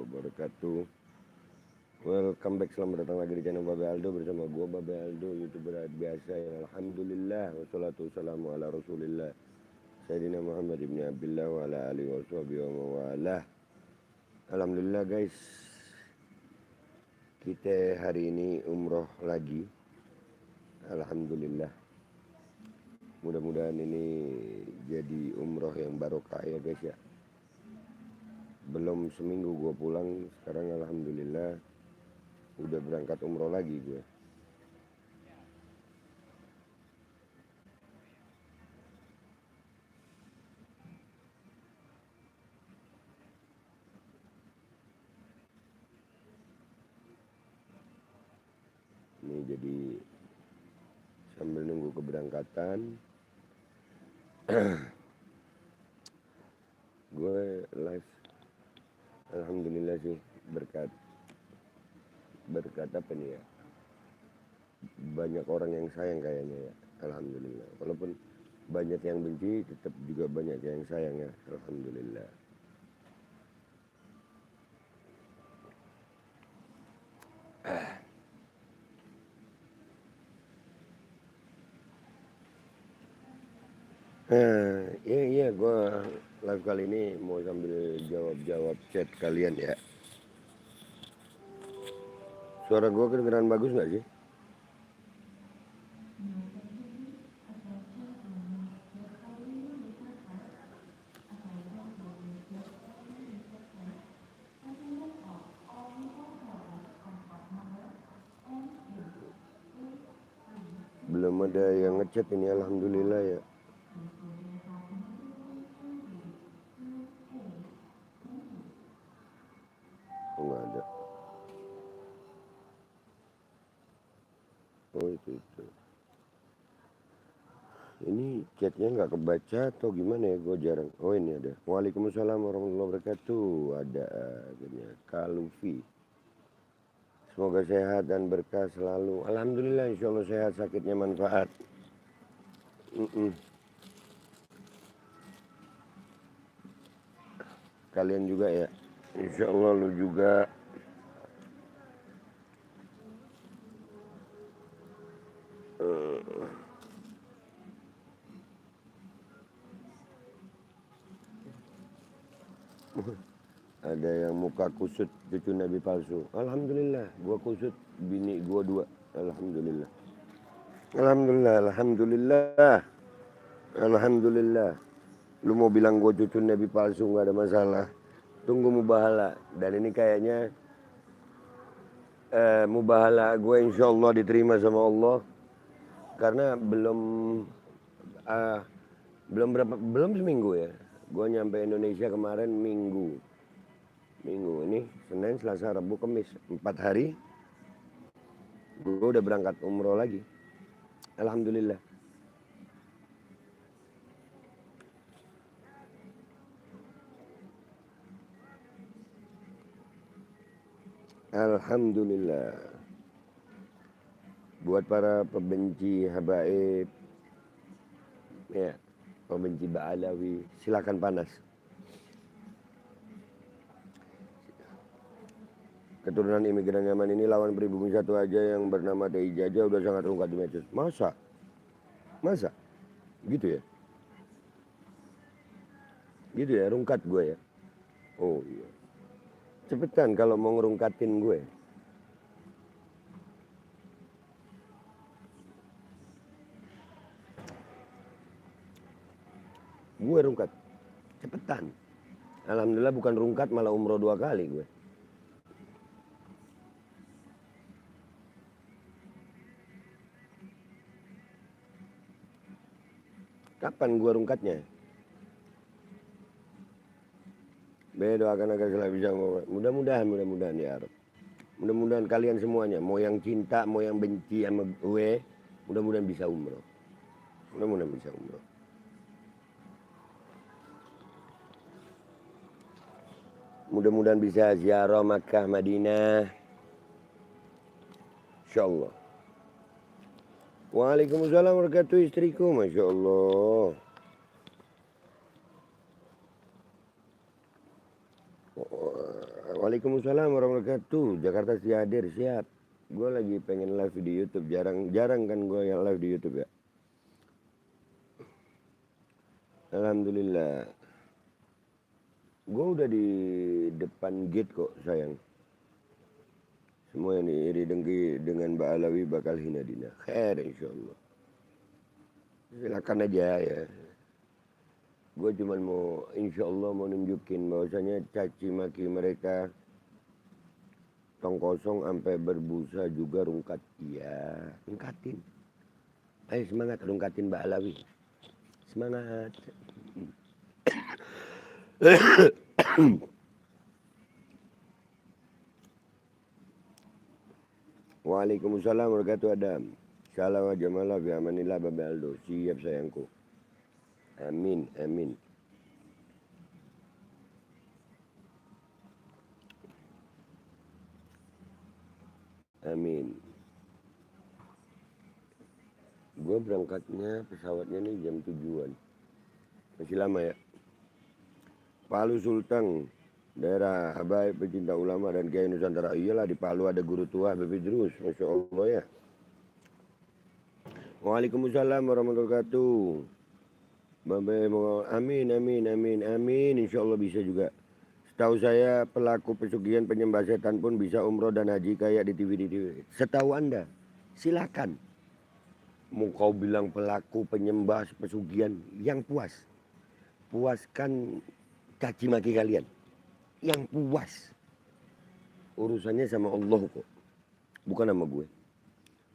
wabarakatuh. Welcome back, selamat datang lagi di channel Babe Aldo bersama gua Babe Aldo, youtuber biasa yang alhamdulillah wassalatu wassalamu ala rasulillah Sayyidina Muhammad ibn Abdillah wa ala alihi wa sahbihi wa mawalah. Alhamdulillah guys, kita hari ini umroh lagi. Alhamdulillah, mudah-mudahan ini jadi umroh yang barokah ya guys ya. Belum seminggu gue pulang, sekarang alhamdulillah udah berangkat umroh lagi gue. Ini jadi sambil nunggu keberangkatan gue live. Alhamdulillah sih, berkat apa nih ya, banyak orang yang sayang kayaknya ya. Alhamdulillah, walaupun banyak yang benci, tetap juga banyak yang sayang ya. Alhamdulillah. Iya, gue live kali ini mau sambil jawab chat kalian ya. Suara gue kedengeran bagus nggak sih? Belum ada yang ngechat ini, alhamdulillah ya. Nggak ada. Oh itu. Ini chatnya nggak kebaca atau gimana ya, gue jarang. Oh ini ada. Waalaikumsalam warahmatullahi wabarakatuh. Ada akhirnya Kak Luffy. Semoga sehat dan berkah selalu. Alhamdulillah, insya Allah sehat, sakitnya manfaat. Kalian juga ya, insya Allah lu juga. Ada yang muka kusut, cucu Nabi palsu. Alhamdulillah, gua kusut, bini gua 2. Alhamdulillah. Alhamdulillah. Lu mau bilang gua cucu Nabi palsu nggak ada masalah. Tunggu mubahala. Dan ini kayaknya mubahala gue insya Allah diterima sama Allah. Karena belum seminggu ya. Gue nyampe Indonesia kemarin minggu ini Senin, Selasa, Rabu, Kamis, 4 hari gue udah berangkat umroh lagi. Alhamdulillah. Alhamdulillah. Buat para pembenci habaib ya, pembenci Ba'alawi, silakan panas. Keturunan imigran Yaman ini lawan pribumi satu aja yang bernama Tei Jaja udah sangat rungkat di medsos. Masa? Gitu ya? Gitu ya, rungkat gue ya? Oh iya. Cepetan kalau mau ngerungkatin gue. Gue rungkat. Cepetan. Alhamdulillah bukan rungkat, malah umroh 2 kali gue. Kapan gue rungkatnya? Doakan agar selalu bisa. Mudah-mudahan ya Arab. Mudah-mudahan kalian semuanya, mau yang cinta, mau yang benci sama gue, mudah-mudahan bisa umroh. Mudah-mudahan bisa ziarah Makkah, Madinah. Insyaallah. Waalaikumsalam warahmatullahi wabarakatuh, istriku, Masya Allah. Waalaikumsalam warahmatullahi wabarakatuh. Jakarta Setia hadir, siap. Gue lagi pengen live di YouTube, jarang kan gue yang live di YouTube ya. Alhamdulillah. Gue udah di depan gate kok sayang. Semua yang iri dengki dengan Mbak Alawi bakal hina dina. Khair insyaallah. Silakan aja ya. Gue cuma mau insyaallah mau nunjukin bahwasanya caci maki mereka tong kosong sampai berbusa juga rungkat. Iya, rungkatin. Ayo semangat rungkatin Mbak Alawi. Semangat. Waalaikumsalam warahmatullahi wabarakatuh. Salam wa jamalah fi amanillah Bapak Aldo. Siap sayangku. Amin, amin. Amin. Gue berangkatnya pesawatnya nih jam 7-an. Masih lama ya. Palu Sulteng, daerah Habaib pecinta ulama dan Kiai Nusantara. Iyalah di Palu ada guru tua Habib Idrus. Masya Allah ya. Waalaikumsalam warahmatullahi wabarakatuh. Amin, amin, amin, amin. Insya Allah bisa juga. Setahu saya pelaku pesugihan penyembah setan pun bisa umroh dan haji kayak di TV. Setahu Anda, silakan. Mau kau bilang pelaku penyembah pesugihan yang puas. Puaskan caci maki kalian. Yang puas. Urusannya sama Allah kok. Bukan sama gue.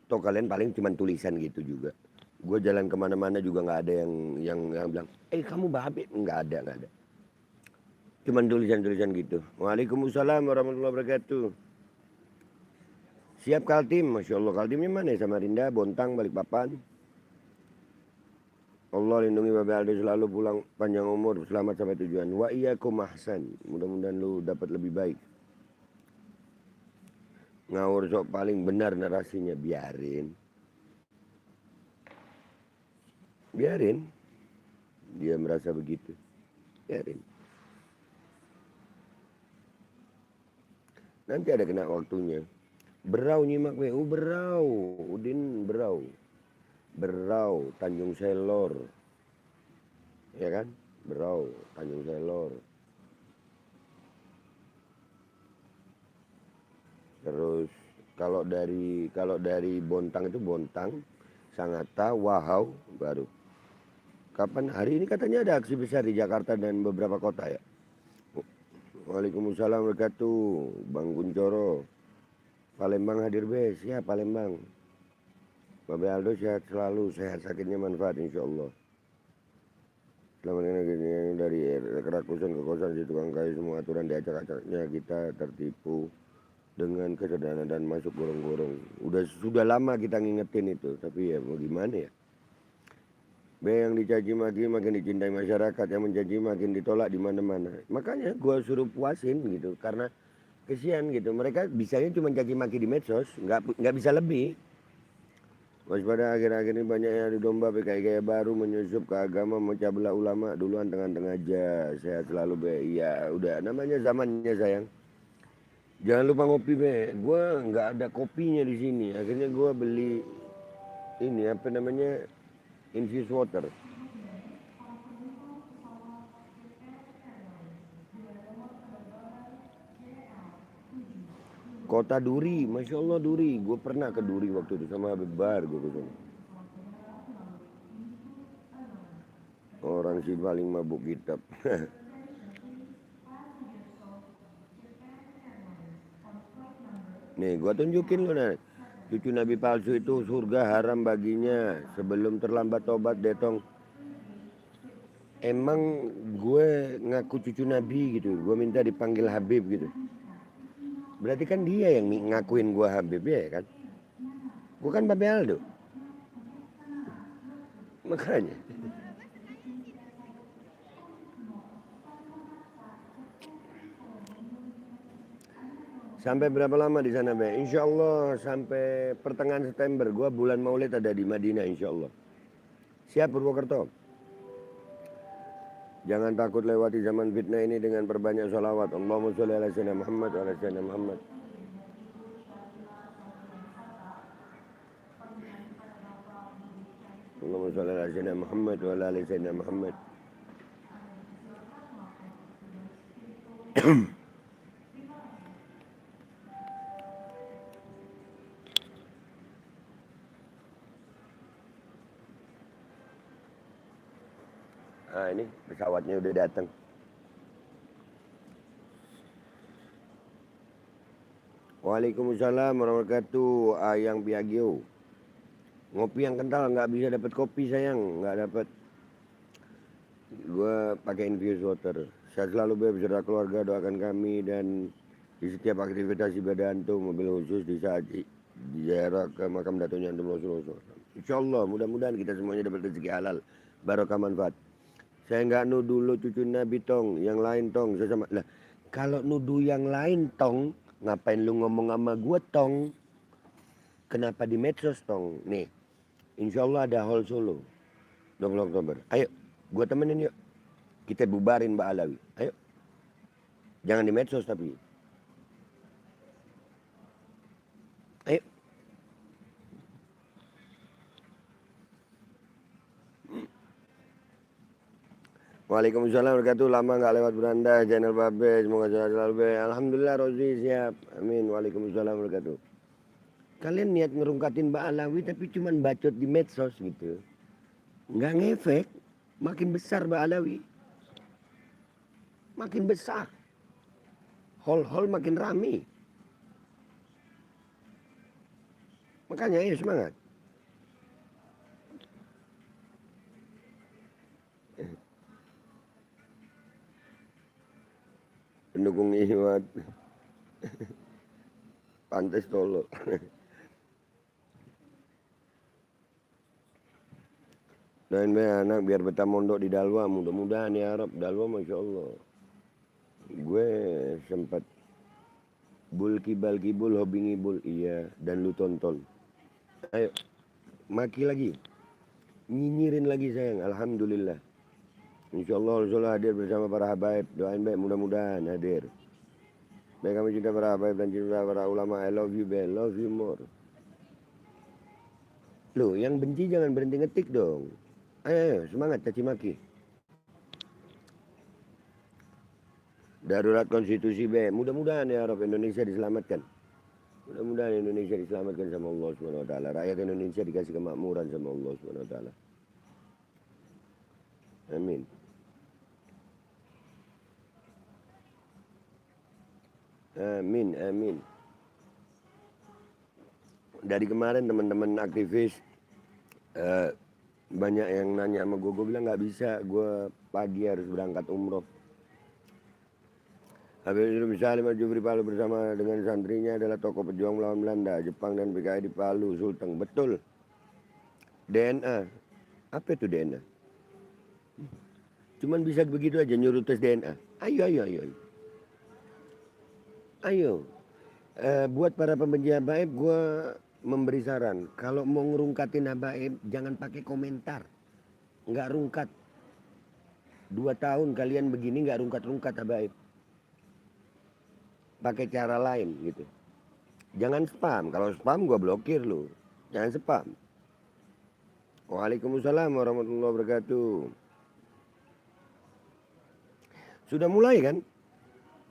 Toh kalian paling cuma tulisan gitu juga. Gue jalan kemana-mana juga nggak ada yang bilang, kamu babe. Nggak ada. Cuman tulisan-tulisan gitu. Waalaikumsalam warahmatullahi wabarakatuh. Siap Kaltim, Masya Allah. Kaltimnya mana ya? Samarinda, Bontang, Balikpapan. Allah lindungi Bapak Aldo selalu pulang panjang umur. Selamat sampai tujuan. Wa iyyakum ahsan. Mudah-mudahan lu dapat lebih baik. Ngawur sok paling benar narasinya. Biarin. Dia merasa begitu. Biarin. Nanti ada kena waktunya. Berau nyimak WU, berau. Udin berau. Berau, Tanjung Selor. Ya kan? Berau, Tanjung Selor. Terus kalau dari Bontang itu Bontang, Sangatta, Wahau baru. Kapan? Hari ini katanya ada aksi besar di Jakarta dan beberapa kota ya. Waalaikumsalam warahmatullahi wabarakatuh. Bang Kuncoro. Palembang hadir bes. Ya Palembang. Bapak Aldo sehat selalu. Sehat sakitnya manfaat insya Allah. Selamat datang dari kerakusan ke kosan si tukang kayu. Semua aturan diacak-acaknya kita tertipu dengan kesederhanaan dan masuk gorong-gorong. Sudah lama kita ngingetin itu. Tapi ya mau gimana ya. Yang dicaci maki makin dicintai masyarakat, yang mencaci makin ditolak di mana-mana. Makanya gue suruh puasin gitu, karena kesian gitu. Mereka bisanya cuma caci maki di medsos, nggak bisa lebih. Waspada akhir-akhir ini banyak yang adu domba PKI gaya baru menyusup ke agama, memecah belah ulama. Duluan tengah-tengah aja, sehat selalu be. Iya, udah namanya zamannya sayang. Jangan lupa ngopi be. Gue nggak ada kopinya di sini. Akhirnya gue beli ini apa namanya? Infused water. Kota Duri, Masya Allah Duri. Gue pernah ke Duri waktu itu sama Habib Bar gue kesana. Orang sih paling mabuk kitab. Nih gue tunjukin lo nih. Cucu Nabi palsu itu surga haram baginya. Sebelum terlambat tobat detong. Emang gue ngaku cucu Nabi gitu. Gue minta dipanggil Habib gitu. Berarti kan dia yang ngakuin gue Habib ya kan. Gue kan Babe Aldo. Makanya. Sampai berapa lama di sana, Be? Insya Allah sampai pertengahan September. Gua bulan Maulid ada di Madinah, insya Allah. Siap Purwokerto. Jangan takut lewati zaman fitnah ini dengan perbanyak sholawat. Allahumma sholli ala sayyidina Muhammad wa ala sayyidina Muhammad. Allahumma sholli ala sayyidina Muhammad wa ala ali sayyidina Muhammad. Ah, ini pesawatnya udah datang. Waalaikumsalam warahmatullahi wabarakatuh. Ayang Piagio. Ngopi yang kental, nggak bisa dapat kopi sayang, nggak dapat. Gue pakai infused water. Saya selalu beserta keluarga, doakan kami dan di setiap aktivitas ibadah antum, mobil khusus di saat ziarah ke makam datunya antum Rasulullah. Insya Allah mudah-mudahan kita semuanya dapat rezeki halal, barokah manfaat. Saya nggak nuduh lo cucu Nabi tong, yang lain tong, saya sama. Lah, kalau nuduh yang lain tong, ngapain lu ngomong sama gue tong? Kenapa di medsos tong? Nih, insya Allah ada hall Solo, 20 Oktober. Ayo, gue temenin yuk. Kita bubarin Mbak Alawi. Ayo. Jangan di medsos tapi. Ayo. Waalaikumsalam warahmatullahi wabarakatuh. Lama nggak lewat beranda channel Babe. Semoga selalu be. Alhamdulillah Rozi siap. Amin. Waalaikumsalam warahmatullahi wabarakatuh. Kalian niat ngerungkatin Mbak Alawi tapi cuman bacot di medsos gitu. Nggak ngefek. Makin besar Mbak Alawi. Makin besar. Hall makin rame. Makanya ayo semangat. Pendukung Iwat. Pantes tolol. Doain be anak biar betah mondok di Dalwa. Mudah-mudahan ya Arab. Dalwa Masya Allah. Gue sempat kibul hobi ngibul. Iya. Dan lu tonton. Ayo. Maki lagi. Nyinyirin lagi sayang. Alhamdulillah. Insya Allah hadir bersama para habaib. Doain baik mudah-mudahan hadir. Baik kami cinta para habaib dan cinta para ulama. I love you baik. Love you more. Loh yang benci jangan berhenti ngetik dong. Ayo semangat caci maki. Darurat konstitusi baik. Mudah-mudahan ya Arab Indonesia diselamatkan. Mudah-mudahan Indonesia diselamatkan sama Allah SWT. Rakyat Indonesia dikasih kemakmuran sama Allah SWT. Amin. Amin, amin. Dari kemarin teman-teman aktivis banyak yang nanya sama gue bilang nggak bisa, gue pagi harus berangkat umroh. Habib Salim Al-Jufri Palu bersama dengan santrinya adalah tokoh pejuang melawan Belanda, Jepang dan PKI di Palu, Sulteng. Betul. DNA. Apa itu DNA? Cuman bisa begitu aja nyuruh tes DNA. Ayo. Buat para pembenci habaib, gue memberi saran. Kalau mau ngerungkatin habaib, jangan pakai komentar. Nggak rungkat. 2 tahun kalian begini nggak rungkat-rungkat habaib. Pakai cara lain gitu. Jangan spam. Kalau spam gue blokir lu. Jangan spam. Waalaikumsalam warahmatullahi wabarakatuh. Sudah mulai kan?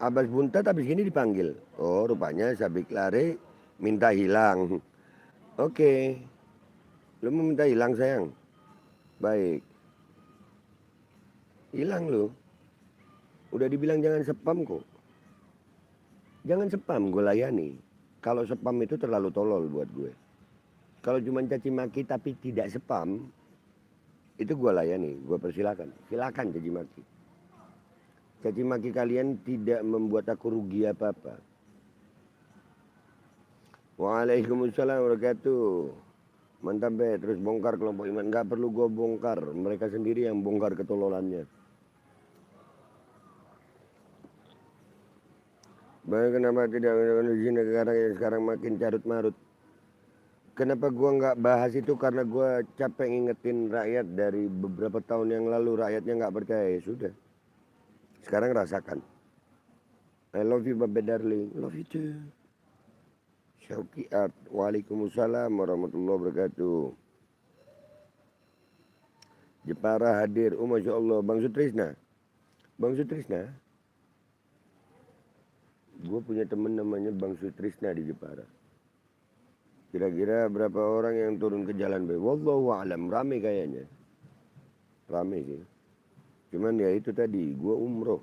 Abbas Buntat habis gini dipanggil. Oh rupanya Sabik Lare minta hilang. Oke. Lu mau minta hilang sayang? Baik. Hilang lu. Udah dibilang jangan spam kok. Jangan spam, gue layani. Kalau spam itu terlalu tolol buat gue. Kalau cuma caci maki tapi tidak spam, itu gue layani, gue persilakan. Silakan caci maki. Caci maki kalian tidak membuat aku rugi apa-apa. Waalaikumsalam warahmatullahi wabarakatuh. Mantap be, terus bongkar kelompok iman. Gak perlu gue bongkar, mereka sendiri yang bongkar ketololannya. Baik, kenapa tidak izin sekarang makin carut marut? Kenapa gue nggak bahas itu? Karena gue capek ngingetin rakyat dari beberapa tahun yang lalu, rakyatnya nggak percaya. Ya sudah. Sekarang rasakan. I love you Babe darling. Love you too. Syauki Art. Waalaikumsalam warahmatullahi wabarakatuh. Jepara hadir. Oh Masya Allah. Bang Sutrisna. Bang Sutrisna. Gue punya temen namanya Bang Sutrisna di Jepara. Kira-kira berapa orang yang turun ke jalan be? Wallahu a'lam. Rame kayaknya. Rame sih. Cuman ya itu tadi. Gue umroh.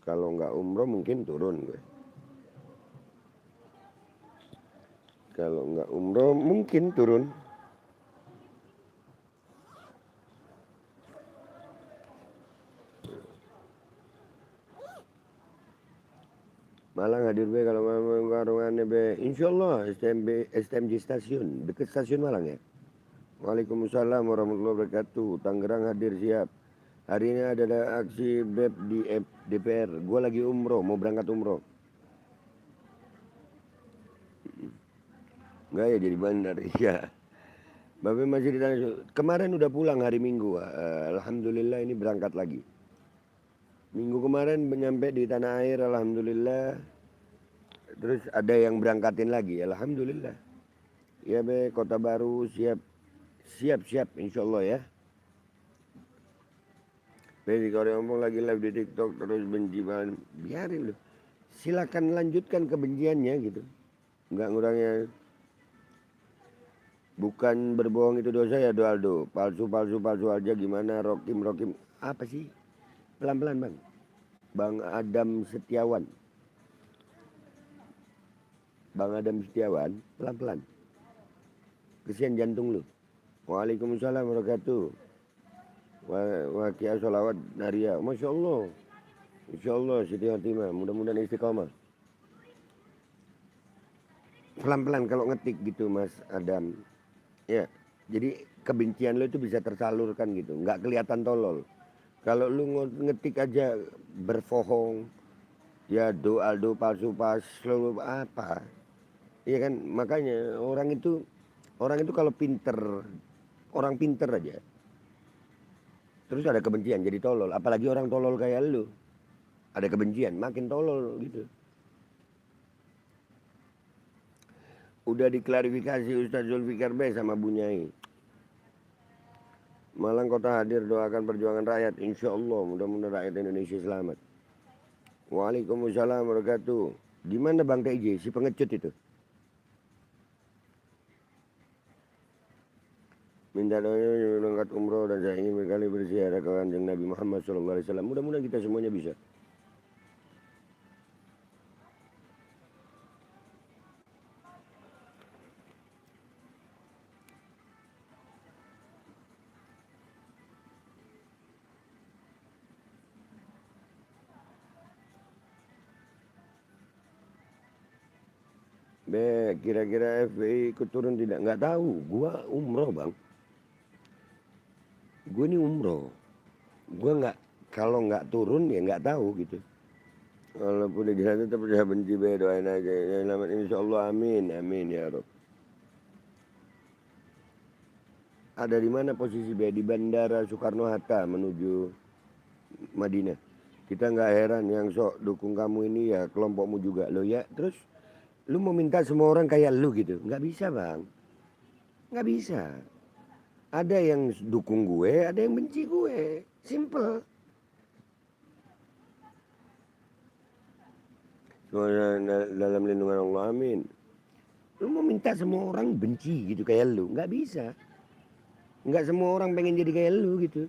Kalau nggak umroh mungkin turun gue. Kalau nggak umroh mungkin turun. Malang hadir be kalau mau warungannya be. Insya Allah STMJ stasiun. Dekat stasiun Malang ya. Waalaikumsalam warahmatullahi wabarakatuh. Tangerang hadir siap. Hari ini ada aksi BEP di DPR. Gue lagi umroh, mau berangkat umroh. Enggak ya jadi bandar. Iya. Bapak masih di tanah. Kemarin udah pulang hari Minggu. Alhamdulillah ini berangkat lagi. Minggu kemarin nyampe di tanah air, alhamdulillah. Terus ada yang berangkatin lagi, alhamdulillah. Ya be, Kota Baru siap, insya Allah ya. Be, kalau ngomong lagi live di TikTok terus benci banget, biarin loh. Silakan lanjutkan kebenciannya gitu, nggak ngurangnya. Bukan berbohong itu dosa ya Aldo. Palsu aja gimana Rokim. Apa sih? Pelan-pelan bang. Bang Adam Setiawan. Pelan-pelan. Kesian jantung lu. Waalaikumsalam warahmatullahi wabarakatuh. Wakia sholawat Naria. Masya Allah. Insya Allah Siti Fatimah. Mudah-mudahan istiqomah. Pelan-pelan kalau ngetik gitu Mas Adam. Ya, jadi kebencian lo itu bisa tersalurkan gitu. Nggak kelihatan tolol. Kalau lu ngetik aja berbohong, ya Aldo palsu apa? Iya kan, makanya orang itu kalau orang pinter aja. Terus ada kebencian jadi tolol, apalagi orang tolol kayak lu. Ada kebencian, makin tolol gitu. Udah diklarifikasi Ustaz Zulfikar B sama Bu Nyai. Malang Kota hadir doakan perjuangan rakyat. Insya Allah mudah-mudahan rakyat Indonesia selamat. Waalaikumsalam warahmatullahi wabarakatuh. Gimana Bang TJ si pengecut itu? Minta doanya berangkat umroh dan saya ingin berkali berziarah ke kanjeng Nabi Muhammad SAW. Mudah-mudahan kita semuanya bisa. Be, kira-kira FPI ikut turun tidak? Nggak tahu. Gua umroh bang. Gue ini umroh. Gue nggak, kalau nggak turun ya nggak tahu gitu. Walaupun di sana tetap saya benci be, doain aja. Ya selamat insya Allah, amin ya Rob. Ada di mana posisi be? Di Bandara Soekarno-Hatta menuju Madinah. Kita nggak heran yang sok dukung kamu ini ya kelompokmu juga lo ya. Terus lu mau minta semua orang kayak lu gitu? Nggak bisa bang. Nggak bisa. Ada yang dukung gue, ada yang benci gue. Simple. Dalam lindungan Allah, amin. Lu mau minta semua orang benci gitu kayak lu? Nggak bisa. Nggak semua orang pengen jadi kayak lu gitu.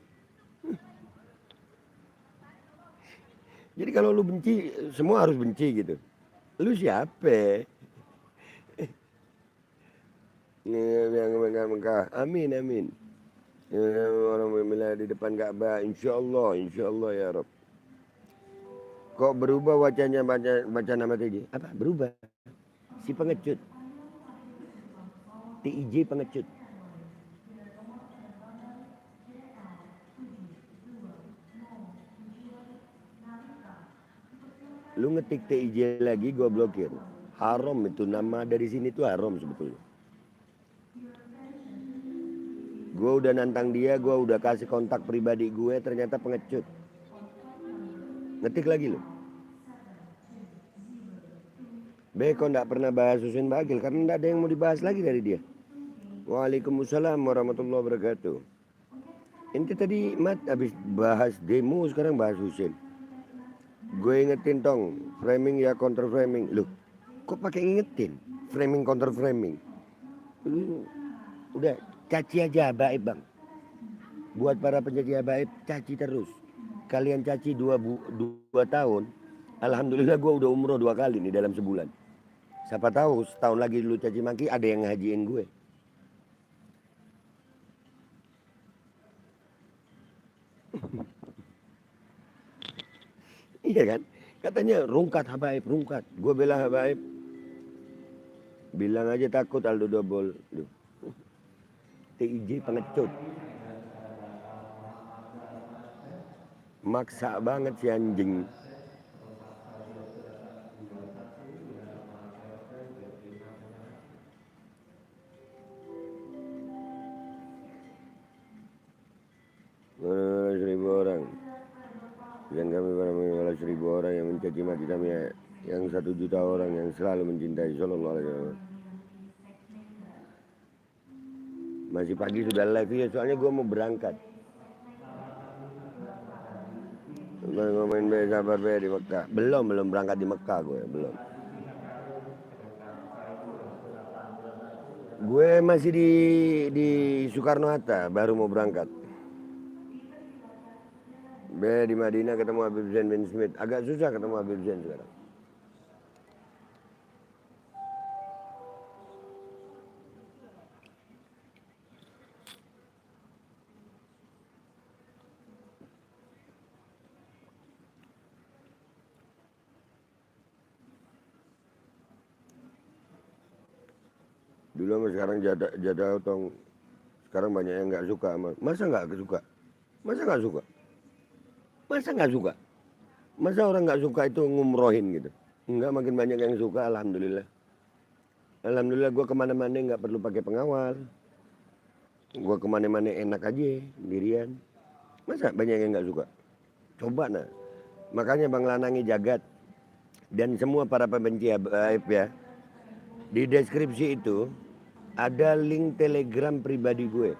Jadi kalau lu benci, semua harus benci gitu. Lu siapa? Yang Mekah. Amin. Orang memilih di depan Ka'bah. Insya Allah ya Rob. Kok berubah wajahnya baca nama TJ? Apa? Berubah. Si pengecut. TIJ pengecut. Lu ngetik TIJ lagi gue blokir. Haram itu, nama dari sini tuh haram sebetulnya. Gue udah nantang dia, gue udah kasih kontak pribadi gue, ternyata pengecut. Ngetik lagi loh. Beko nggak pernah bahas Husein Bagil karena nggak ada yang mau dibahas lagi dari dia. Waalaikumsalam warahmatullahi wabarakatuh. Ente tadi habis bahas demo, sekarang bahas Husein. Gue ingetin tong, framing ya counter framing. Loh, kok pakai ingetin? Framing counter framing. Udah caci aja baik bang. Buat para pencaci abaib, caci terus. Kalian caci 2 tahun. Alhamdulillah gue udah umroh 2 kali nih dalam sebulan. Siapa tahu setahun lagi lu caci maki ada yang ngajiin gue. Iya kan? Katanya rungkat habaib, rungkat. Gue bela habaib. Bilang aja takut Aldo Dobol. TIJ pengecut. Maksa banget si anjing. Seribu orang. Dan kami para mengalah 1000 orang yang mencaci maki kami, yang 1 juta orang yang selalu mencintai Sallallahu Alaihi Wasallam. Masih pagi sudah live ya, soalnya gue mau berangkat. Ngomongin sabar di Mekah. Belum berangkat di Mekah gue, belum. Gue masih di Soekarno-Hatta, baru mau berangkat. Di Madinah ketemu Habib Zain bin Smith. Agak susah ketemu Habib Zain sekarang. Dulu sama sekarang jadau tong. Sekarang banyak yang nggak suka sama. Masa nggak suka? Masa nggak suka? Masa nggak suka? Masa orang nggak suka itu ngumrohin gitu? Enggak, makin banyak yang suka, alhamdulillah. Alhamdulillah gue kemana-mana nggak perlu pakai pengawal. Gue kemana-mana enak aja, sendirian. Masa banyak yang nggak suka? Coba nah. Makanya Bang Lanangi Jagat dan semua para pembenci aib ya. Di deskripsi itu ada link telegram pribadi gue.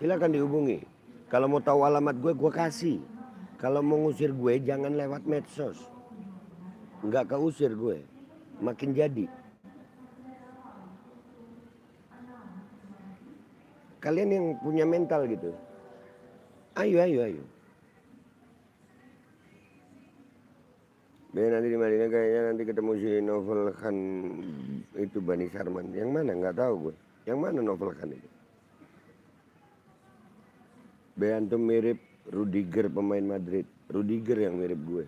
Silakan dihubungi. Kalau mau tahu alamat gue kasih. Kalau mau ngusir gue jangan lewat medsos. Nggak keusir gue. Makin jadi. Kalian yang punya mental gitu. Ayo. Nanti di Madinah kayaknya nanti ketemu si Novel Khan itu Bani Sarman. Yang mana nggak tahu gue. Yang mana Novel Khan itu? Antum mirip Rudiger pemain Madrid. Rudiger yang mirip gue.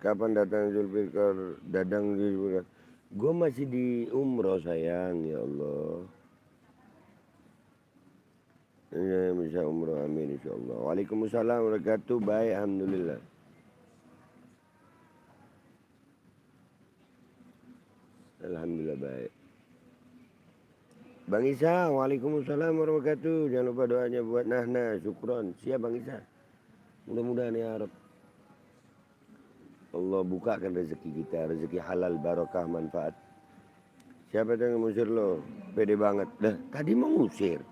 Kapan datang Zulfikar? Dadang Zulfikar. Gue masih di umroh sayang, ya Allah. Ya bisa umroh, amin insya Allah. Waalaikumsalam warahmatullahi wabarakatuh. Baik, alhamdulillah. Alhamdulillah baik. Bang Isa, waalaikumsalam warahmatullahi wabarakatuh. Jangan lupa doanya buat Nahna, syukron. Siap Bang Isa. Mudah-mudahan ya Arab. Allah bukakan rezeki kita, rezeki halal, barokah, manfaat. Siapa yang ngusir lo? Pede banget. Dah, tadi mau ngusir.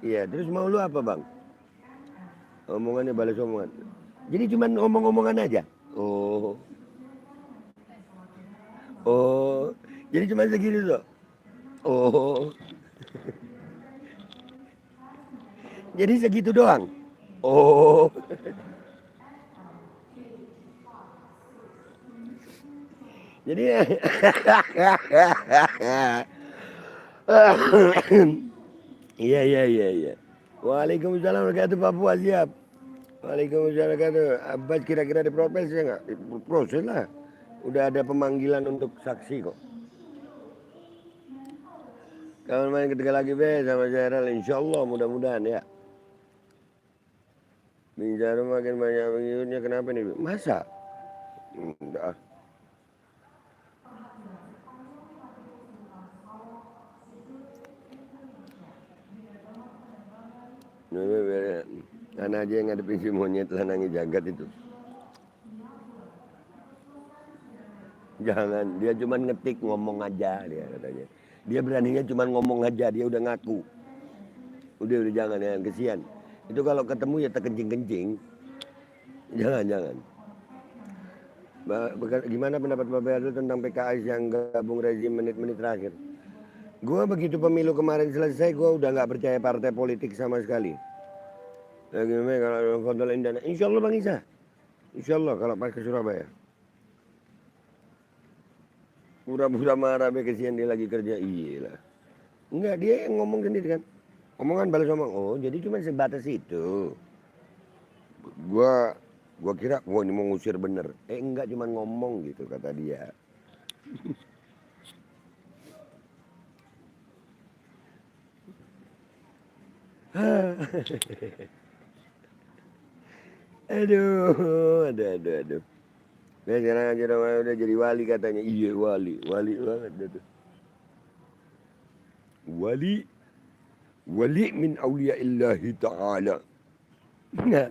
Iya, terus mau lu apa bang? Omongannya balas omongan. Jadi cuma omong-omongan aja? Oh. Oh. Jadi cuma segitu tuh? Oh. Jadi segitu doang? Oh. Jadi iya. Waalaikumsalam warahmatullahi Papua siap. Waalaikumsalam warahmatullahi Abbas kira-kira diproses ya nggak? Proses lah. Udah ada pemanggilan untuk saksi kok. Kawan main ketiga lagi be sama Jairel insya Allah mudah-mudahan ya. Bing Jarum makin banyak pengikutnya, kenapa nih? Masa? Enggak. Anak aja yang ngadepin si monyet lanangi jagat itu. Jangan, dia cuma ngetik ngomong aja dia katanya. Dia beraninya cuma ngomong aja, dia udah ngaku. Udah jangan ya, kesian. Itu kalau ketemu ya terkencing-kencing. Jangan. Gimana pendapat Bapak Adu tentang PKS yang gabung rezim menit-menit terakhir? Gue begitu pemilu kemarin selesai, gue udah nggak percaya partai politik sama sekali. Gimana kalau kontrol dana? Insya Allah Bang Isa. Insya Allah kalau pas ke Surabaya. Pura-pura marah be, kesian dia lagi kerja. Iya lah. Enggak, dia yang ngomong sendiri kan. Omongan balas ngomong. Oh, jadi cuma sebatas itu. Gua kira gua ini mau ngusir bener. Enggak, cuma ngomong gitu kata dia. Aduh. Nah, sekarang aja udah jadi wali katanya. Iya, wali banget tuh. Wali min awliyaillahi ta'ala. Nah,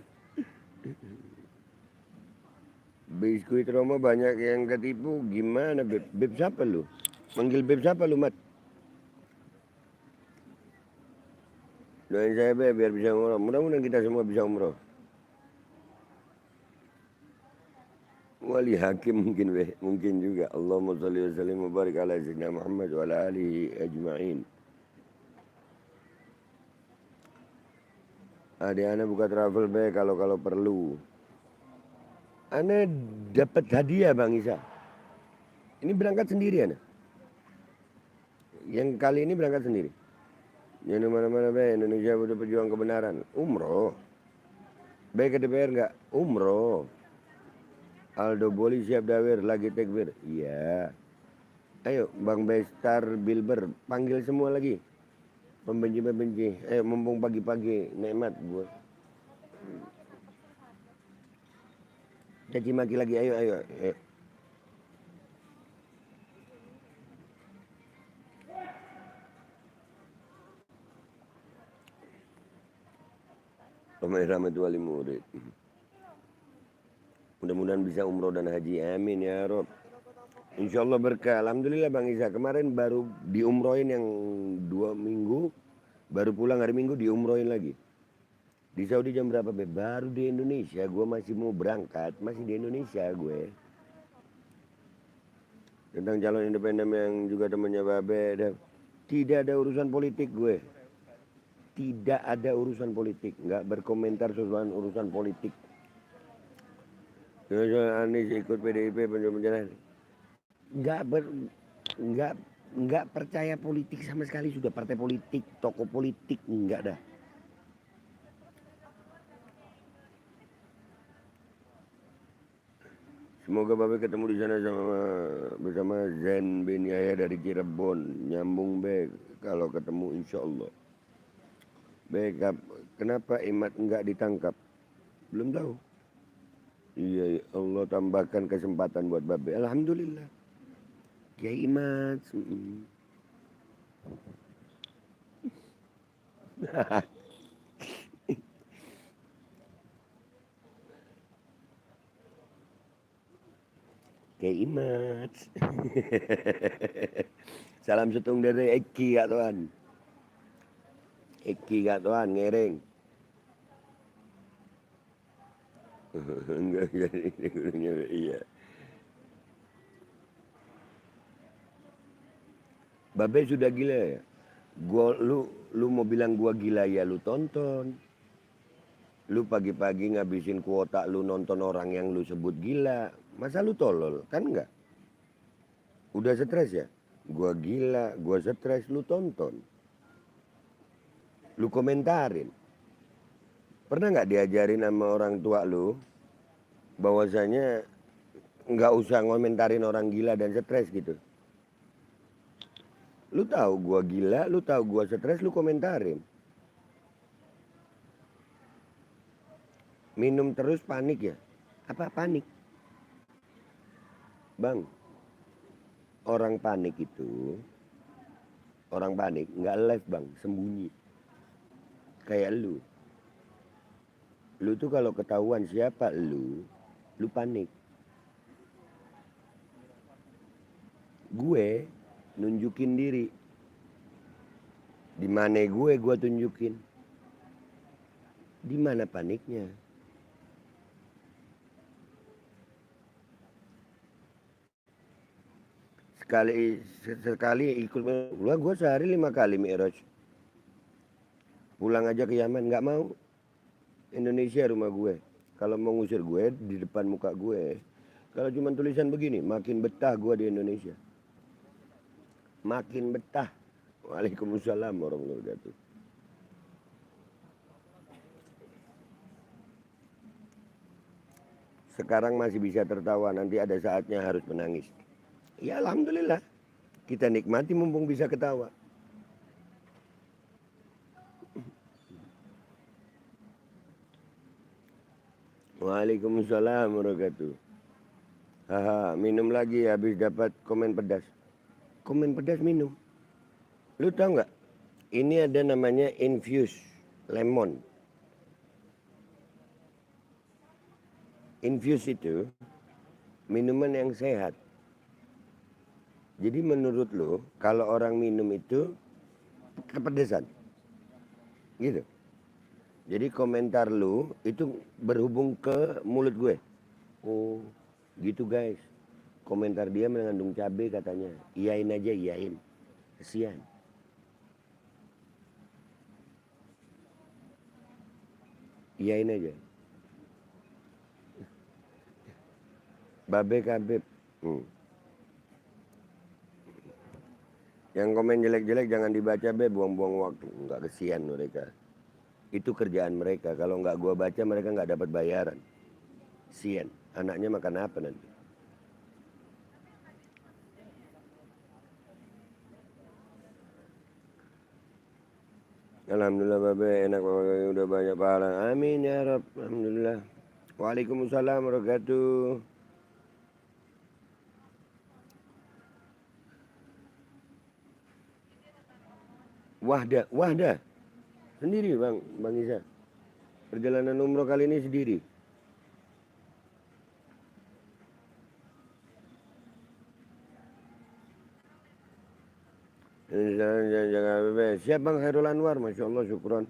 biskuit Romo banyak yang ketipu. Gimana Beb? Beb siapa lu? Manggil Beb siapa lu, Mat? Doain saya Beb biar bisa umroh. Mudah-mudahan kita semua bisa umroh. Wali hakim mungkin juga. Allahumma shalli wa sallim wa barik ala sayyidina Muhammad wa ala alihi ajma'in. Adik anak buka travel bag kalau perlu. Anak dapat hadiah Bang Isa. Ini berangkat sendiri anak. Yang kali ini berangkat sendiri. Jangan mana-mana be, Indonesia butuh pejuang kebenaran. Umroh. Baik ke DPR enggak? Umroh. Aldo Boli siap dawir, lagi tekbir. Iya. Ayo Bang Bestar Bilber, panggil semua lagi. Pembenci. Mumpung pagi-pagi, nikmat gue. Caci maki lagi, ayo. Rahmatullahi murid. Mudah-mudahan bisa umroh dan haji, amin ya Rob. Insya Allah berkah. Alhamdulillah Bang Isa, kemarin baru diumrohin yang 2 minggu, baru pulang hari Minggu diumrohin lagi. Di Saudi jam berapa be? Baru di Indonesia, gue masih mau berangkat, masih di Indonesia gue. Tentang calon independen yang juga temannya Babe, tidak ada urusan politik gue. Tidak ada urusan politik, nggak berkomentar soal urusan politik. Soal Anies ikut PDIP penjelasan. Nggak percaya politik sama sekali, sudah partai politik, tokoh politik nggak dah. Semoga Babe ketemu di sana bersama Zen bin Yahya dari Cirebon. Nyambung be kalau ketemu insya Allah. Be, kenapa Imat enggak ditangkap? Belum tahu. Iya, Allah tambahkan kesempatan buat Babe. Alhamdulillah. Kiai Imat. Kiai Imat. Salam setung dari Eki kak Tuhan. Eki kak Tuhan, ngereng. Enggak, iya. Babe sudah gila ya? Lu mau bilang gua gila ya lu tonton. Lu pagi-pagi ngabisin kuota lu nonton orang yang lu sebut gila. Masa lu tolol? Kan enggak? Udah stres ya? Gua gila, gua stres, lu tonton. Lu komentarin. Pernah nggak diajarin sama orang tua lu bahwasanya nggak usah ngomentarin orang gila dan stres gitu? Lu tahu gua gila, lu tahu gua stres, lu komentarin. Minum terus panik ya? Apa panik? Bang, orang panik nggak live bang, sembunyi. Kayak lu tuh kalau ketahuan siapa lu panik. Gue nunjukin diri. Di mana gue tunjukin. Di mana paniknya? Sekali ikut gue sehari 5 kali mi'raj. Pulang aja ke Yaman, nggak mau. Indonesia rumah gue. Kalau mau ngusir gue di depan muka gue. Kalau cuma tulisan begini, makin betah gue di Indonesia. Makin betah. Waalaikumsalam warahmatullahi wabarakatuh. Sekarang masih bisa tertawa, nanti ada saatnya harus menangis. Ya alhamdulillah. Kita nikmati mumpung bisa ketawa. Waalaikumsalam warahmatullahi wabarakatuh. Haha, minum lagi habis dapat komen pedas. Komen pedas minum. Lu tahu nggak? Ini ada namanya infuse lemon. Infuse itu minuman yang sehat. Jadi menurut lu, kalau orang minum itu kepedesan. Gitu. Jadi komentar lu itu berhubung ke mulut gue. Oh, gitu guys. Komentar dia mengandung cabai katanya. Iyain aja, iyain. Kesian. Iyain aja. Babe kabeb. Yang komen jelek-jelek jangan dibaca be, buang-buang waktu. Nggak, kesian mereka. Itu kerjaan mereka. Kalau nggak gua baca mereka nggak dapat bayaran. Sian. Anaknya makan apa nanti? Alhamdulillah babe, enak babe, udah banyak pahala. Amin ya Rabb. Alhamdulillah. Waalaikumsalam warahmatullahi. Wahda. Sendiri Bang Isa. Perjalanan umroh kali ini sendiri. Siap Bang Khairul Anwar, Masya Allah, syukron.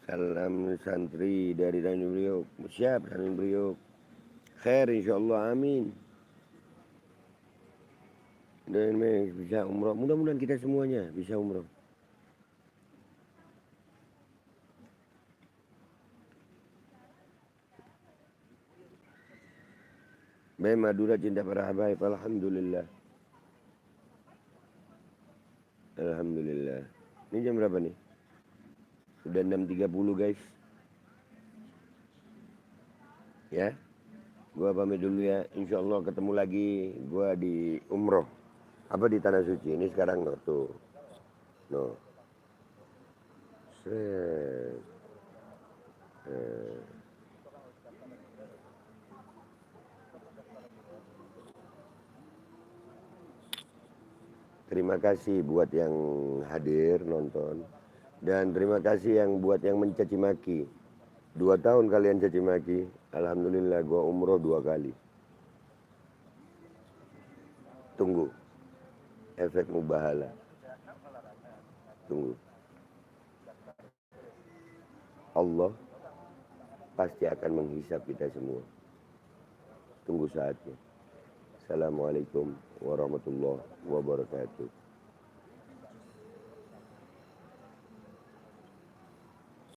Salam santri dari Tanjung Priok. Siap Tanjung Priok. Khair insya Allah, amin. Dan bisa umroh. Mudah-mudahan kita semuanya bisa umroh. Baik Madura cinta para habaib. Alhamdulillah. Alhamdulillah. Ini jam berapa nih? Sudah 6.30 guys. Ya. Gua pamit dulu ya. Insya Allah ketemu lagi gua di umroh. Apa di Tanah Suci. Ini sekarang no tuh. No. Terima kasih buat yang hadir nonton. Dan terima kasih yang buat yang mencaci maki. 2 tahun kalian caci maki. Alhamdulillah gua umroh 2 kali. Tunggu. Efek mubahala. Tunggu. Allah pasti akan menghisap kita semua. Tunggu saatnya. Assalamualaikum warahmatullahi wabarakatuh.